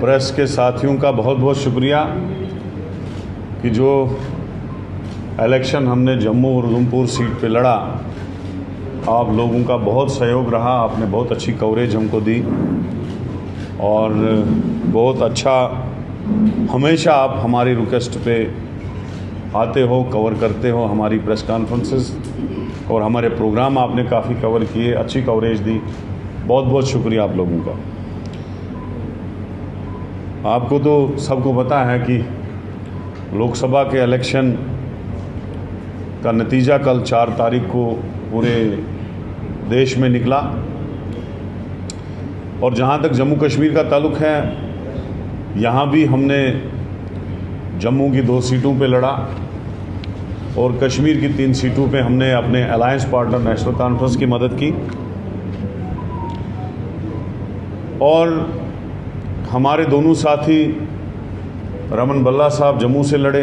Press के साथियों का बहुत बहुत शुक्रिया कि जो इलेक्शन हमने जम्मू और उधमपुर सीट पे लड़ा, आप लोगों का बहुत सहयोग रहा। आपने बहुत अच्छी कवरेज हमको दी और बहुत अच्छा हमेशा आप हमारी रिक्वेस्ट पे आते हो, कवर करते हो हमारी प्रेस कॉन्फ्रेंसेस और हमारे प्रोग्राम आपने काफ़ी कवर किए, अच्छी कवरेज दी। बहुत बहुत शुक्रिया आप लोगों का। आपको तो सबको पता है कि लोकसभा के इलेक्शन का नतीजा कल 4 तारीख को पूरे देश में निकला और जहाँ तक जम्मू कश्मीर का ताल्लुक़ है, यहाँ भी हमने जम्मू की 2 सीटों पे लड़ा और कश्मीर की 3 सीटों पे हमने अपने अलायंस पार्टनर नेशनल कॉन्फ्रेंस की मदद की और हमारे दोनों साथी रमन बल्ला साहब जम्मू से लड़े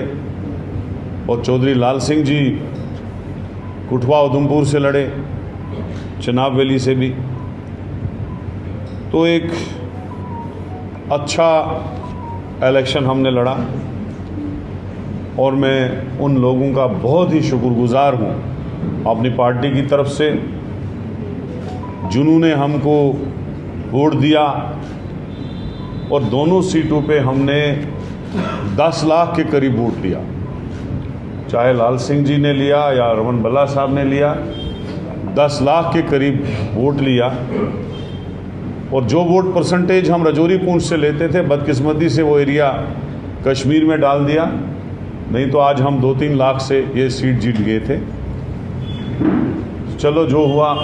और चौधरी लाल सिंह जी कुठवा उधमपुर से लड़े, चनाब वैली से भी। तो एक अच्छा इलेक्शन हमने लड़ा और मैं उन लोगों का बहुत ही शुक्रगुजार हूँ अपनी पार्टी की तरफ से जिन्होंने हमको वोट दिया और दोनों सीटों पे हमने 10 लाख के करीब वोट लिया। चाहे लाल सिंह जी ने लिया या रमन बल्ला साहब ने लिया, 10 लाख के करीब वोट लिया। और जो वोट परसेंटेज हम रजौरी पूंछ से लेते थे, बदकिस्मती से वो एरिया कश्मीर में डाल दिया, नहीं तो आज हम 2-3 लाख से ये सीट जीत गए थे। चलो जो हुआ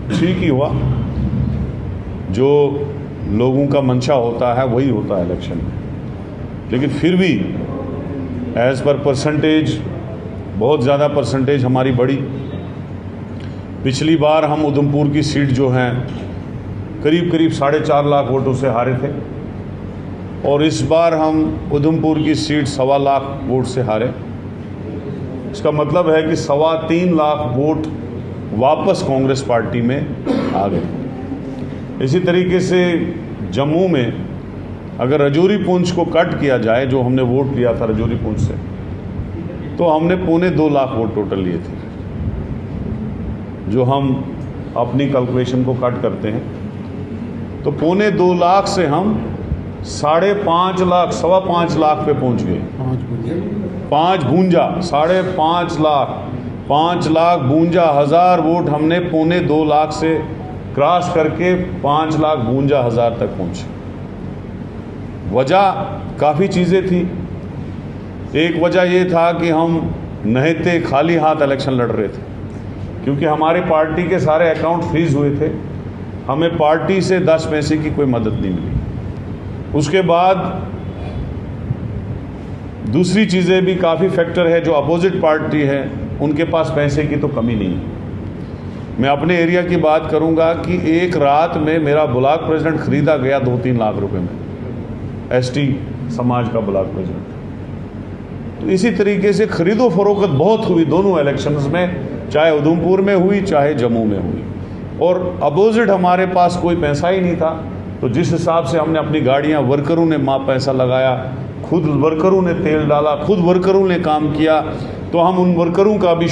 ठीक ही हुआ। जो लोगों का मंशा होता है वही होता है इलेक्शन में। लेकिन फिर भी एज़ पर परसेंटेज बहुत ज़्यादा परसेंटेज हमारी बढ़ी। पिछली बार हम उधमपुर की सीट जो हैं करीब 4.5 लाख वोटों से हारे थे और इस बार हम उधमपुर की सीट 1.25 लाख वोट से हारे। इसका मतलब है कि 3.25 लाख वोट वापस कांग्रेस पार्टी में आ गए। इसी तरीके से जम्मू में अगर रजौरी पूंछ को कट किया जाए, जो हमने वोट लिया था रजौरी पूंछ से, तो हमने 2.25 लाख वोट टोटल लिए थे। जो हम अपनी कैलकुलेशन को कट करते हैं तो 2.25 लाख से हम 5.5 लाख 5.25 लाख पे पहुंच गए। 5.52 लाख 5,52,000 वोट हमने 2.25 लाख से क्रॉस करके 5,52,000 तक पहुंचे। वजह काफ़ी चीज़ें थी। एक वजह ये था कि हम नहते खाली हाथ इलेक्शन लड़ रहे थे, क्योंकि हमारे पार्टी के सारे अकाउंट फ्रीज हुए थे। हमें पार्टी से 10 पैसे की कोई मदद नहीं मिली। उसके बाद दूसरी चीज़ें भी काफ़ी फैक्टर है। जो अपोजिट पार्टी है उनके पास पैसे की तो कमी नहीं है। मैं अपने एरिया की बात करूंगा कि एक रात में मेरा ब्लॉक प्रेसिडेंट खरीदा गया 2-3 लाख रुपए में, एसटी समाज का ब्लॉक प्रेसिडेंट। तो इसी तरीके से खरीदो फरोख्त बहुत हुई दोनों इलेक्शंस में, चाहे उधमपुर में हुई चाहे जम्मू में हुई। और अपोजिट हमारे पास कोई पैसा ही नहीं था। तो जिस हिसाब से हमने अपनी गाड़ियां, वर्करों ने पैसा लगाया, खुद वर्करों ने तेल डाला, खुद वर्करों ने काम किया, तो हम उन वर्करों का भी